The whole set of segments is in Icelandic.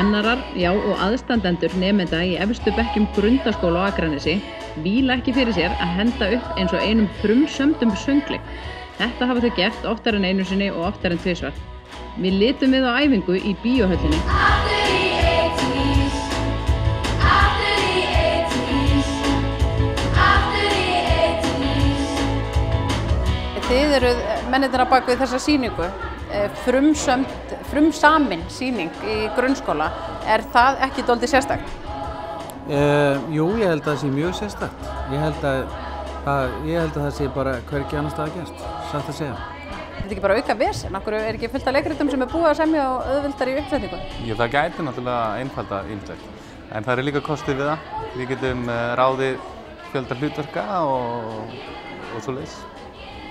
Kennarar, já og aðstandendur nemenda í efstu bekkjum Grundaskóla á Akranesi víla ekki fyrir sér að henda upp eins og einum frumsömdum söngleik. Þetta hafa þau gert oftar en einu sinni og oftar en tvisvar. Við litum við á æfingu í bíóhöllinni. Þið eruð mennirnir að baka við þessa sýningu, frumsamin sýning í grunnskóla. Er það ekki dálítið sérstakt? Jú, ég held að það sé mjög sérstakt. Ég held að það sé bara hvergi annars staðar gerst, satt að segja. Þetta er ekki bara auka vesen? Akkur er ekki fullt af leikritum sem er búið að semja og auðveldar í uppsetningu? Jú, það gæti náttúrulega einfalda ýmislegt. En það eru líka kostir við það. Við getum ráðið fjölda hlutverka og svoleiðis.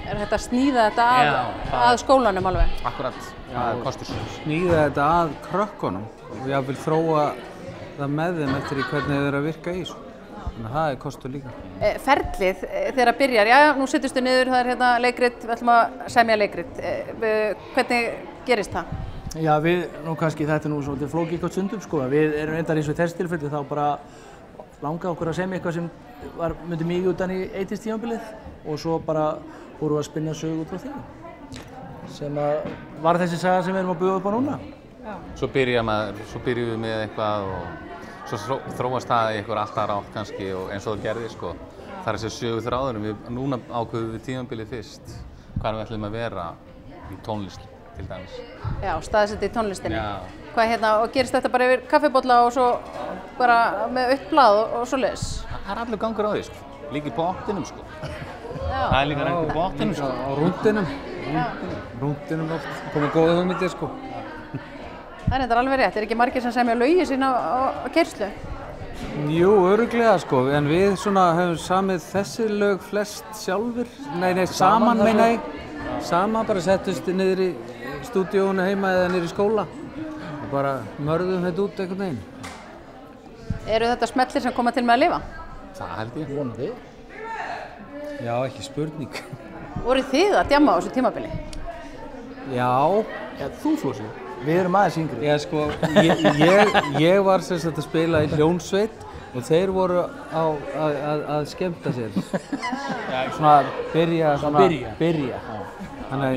Er þetta að sníða þetta að skólanum alveg? Akkurat, það er kostur. Sníða þetta að krökkunum og ég vil þróa það með þeim eftir í hvernig þeir eru að virka í þessu. Þannig að það er kostur líka. Ferlið þegar byrjar, já, nú sittustu niður, það er hérna leikrit, við ætlum að semja leikrit. Hvernig gerist það? Já, nú kannski þetta er nú svolítið flókið gott stundum, sko. Við erum reyndar eins og í þessu tilfelli þá bara langaði okkur að semja eitthvað sem myndi mikið utan í 80s tímabilið og svo bara vorum við að spinna sögu út frá því. Sem var þessi saga sem við erum að bjóða upp á núna. Já. Svo byrjum við með eitthvað og svo þróast það í eitthvað alltaf rátt kannski og eins og það gerði, sko. Það er þessi sögu þráðunum. Núna ákveðum við tímabilið fyrst hvað við ætlum að vera í tónlist, til dæmis. Já, staðsett í tónlistinni. Já. Hvað og gerist þetta bara yfir kaffibolla og svo bara með autt blað og svoleiðis? Það er allur gangur á því, sko. Líka í botninum, sko. Það er líka rætt í botninum, sko. Á rúndinum oft. Komið góða hugmyndir, sko. Það er þetta alveg rétt. Er ekki margir sem semja lögin sín á keyrslu? Jú, örugglega, sko. En við höfum samið þessi lög flest sjálfur. Nei, saman meina ég. Saman bara settust niður í stúdíónu heima eða niður í skóla. Og bara mörðum þetta út einhvern veginn. Eru þetta smellir sem koma til með að lifa? Það held ég. Vonandi. Já, ekki spurning. Voruð þið að djamma á þessu tímabili? Já. Þú, Flósi? Við erum aðeins yngri. Já, sko, ég var sem sagt að spila í hljómsveit og þeir voru að skemmta sér. Svona byrja. Þannig að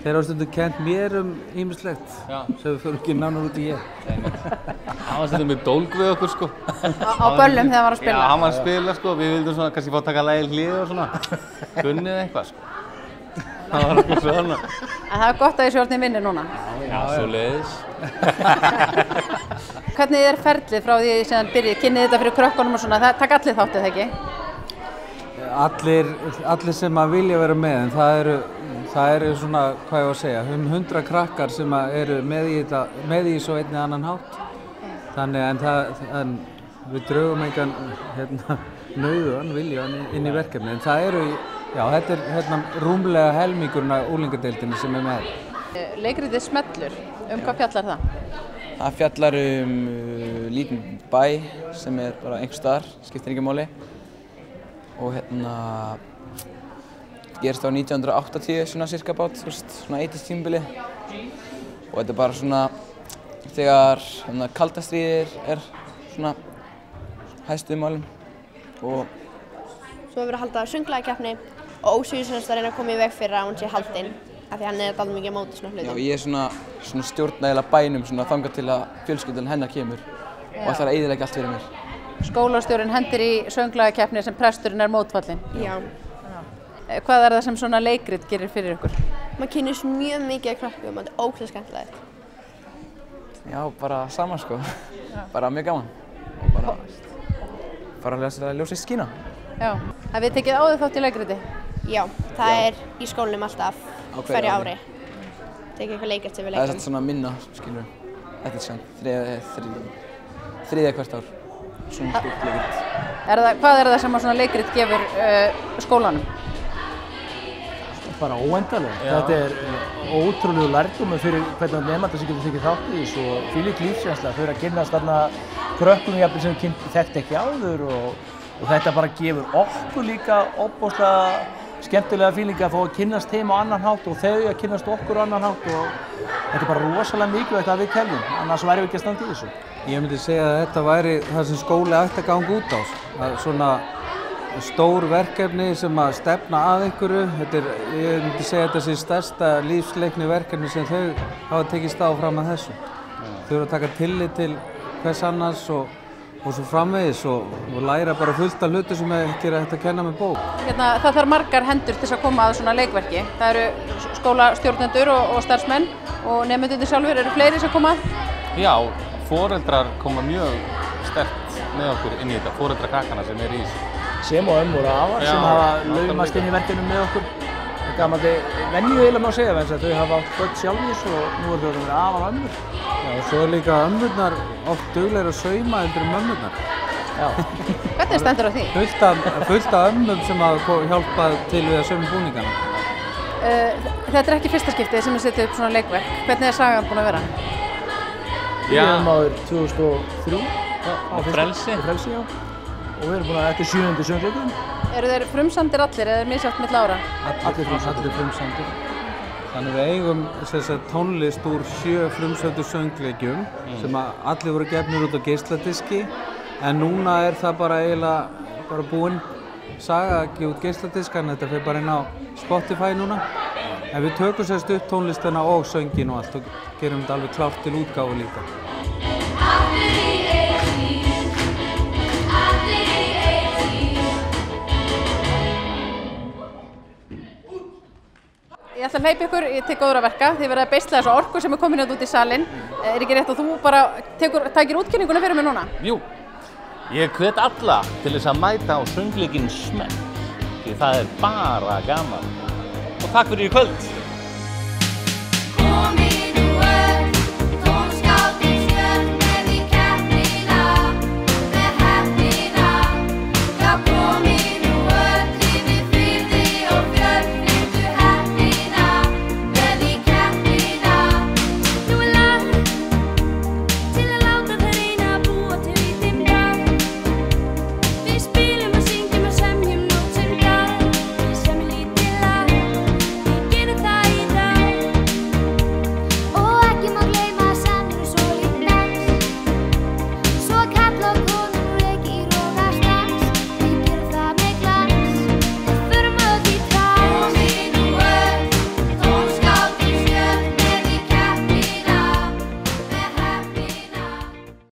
þeir hafa stundum kennt mér ýmislegt sem við förum ekki nánar út í ég. Hann var stundum með dólg við okkur, sko. Á böllum þegar hann var að spila? Já, hann var að spila, sko. Við vildum svona kannski fá að taka lagið hlið og svona. Gunnið eitthvað, sko. Það var okkur svona. En það er gott að þið séu orðnir vinnir núna? Já, svoleiðis. Hvernig er ferlið frá því sem byrjið? Kynnið þetta fyrir krökkunum og svona? Það taka allir þáttið, ekki? Allir sem að vilja vera með, en það eru svona, hvað ég var að segja, 100 krakkar sem eru með í svo einni annan hátt. Þannig en við draugum engan nauðugan viljan inn í verkefni, en það eru, já, þetta er rúmlega helmingurinn af unglingadeildinni sem er með. Leikritið Smellur, hvað fjallar það? Það fjallar lítinn bæ sem er bara einhvers staðar, skiptir ekki máli. Og gerist á 1980 svona cirka bát, svona 80s tímabilið. Og þetta er bara svona þegar kalda stríðið er svona hæstu málum. Og svo verður að halda sönglakeppni og Ósvíður semst að reyna að koma í veg fyrir að hún sé haldin af því hann er dálítið mikið á móti svona hlutum. Já, ég er svona stjórna eiginlega bænum svona þangað til að fjölskyldan hennar kemur og ætlar að eyðileggja allt fyrir mér. Skólastjórinn hendir í sönglakeppni sem presturinn er mótfallinn. Já. Hvað er það sem svona leikrit gerir fyrir ykkur? Maður kynnist mjög mikið af krökkum og þetta er ógeðslega skemmtilegt. Já, bara saman, sko. Bara mjög gaman. Og bara að ljósa í skína. Já. Hafið þið tekið áður þátt í leikriti? Já, það er í skólanum alltaf hverju ári. Tekið eitthvað leikrit sem við leikum. Það er svona minna, skilur. Þetta er svona þriðja hvert ár. Svona stort leikrit. Hvað er það sem svona leikrit gefur skólanum? Bara óendanlega. Þetta er ótrúlegu lærdómur fyrir hvernig nemandi sem getur tekið þátt í þessu og þvílík lífsreynsla fyrir að kynnast þarna krökkum jafnvel sem þekkt ekki áður og þetta bara gefur okkur líka ofboðslega skemmtilega fílingi að fá að kynnast þeim á annan hátt og þau að kynnast okkur á annan hátt og þetta er bara rosalega mikilvægt að við teljum, annars væri við ekki að standa í þessu. Ég myndi segja að þetta væri það sem skóli ætti að ganga út á. Það er svona stór verkefni sem að stefna að einhverju. Ég myndi segja að þetta sé stærsta lífsleikni verkefni sem þau hafa tekist á fram að þessu. Þau eru að taka tillit til hvers annars og svo framvegis og læra bara fullt af hluti sem ekki er hægt að kenna með bók. Það þarf margar hendur til að koma að svona leikverki. Það eru skólastjórnendur og starfsmenn og nemendurnir sjálfur, eru fleiri sem koma að? Já, foreldrar koma mjög sterkt með okkur inn í þetta, foreldrar krakkana sem eru í þessu. Sem og ömmur og afar sem hafa laumast inn í verkefnum með okkur. Það er gammalli venju eiginlega má segja, vegna þess að þau hafa átt börn sjálfís og nú eru þau að vera afar og ömmur. Já, og svo er líka ömmurnar oft duglegri að sauma heldur en mömmurnar. Já. Hvernig stendur á því? Fullt af ömmum sem hafa hjálpað til við að sauma búningana. Þetta er ekki fyrsta skiptið sem við setjum upp svona leikverk. Hvernig er sagan búin að vera? Við erum áður 2003 á Frelsi. Já. Og við erum búin að þetta er 7. söngleikurinn. Eru þeir frumsamdir allir eða er misjafnt milli ára? Allir frumsamdir. Þannig við eigum tónlist úr 7 frumsömdu söngleikjum sem allir voru gefnir út á geisladiski en núna er það bara búinn saga að gefa út geisladisk en þetta fer bara inn á Spotify núna. En við tökum upp tónlistina og söngin og allt og gerum þetta alveg klárt til útgáfu líka. Ég ætla að hleypa ykkur, ég tek góður að verka, þið verða að beisla þessu orku sem er komin hérna út í salinn. Er ekki rétt að þú bara takir útkynninguna fyrir mig núna? Jú, ég hvet alla til þess að mæta á söngleikinn Smell, því það er bara gaman. Og takk fyrir í kvöld!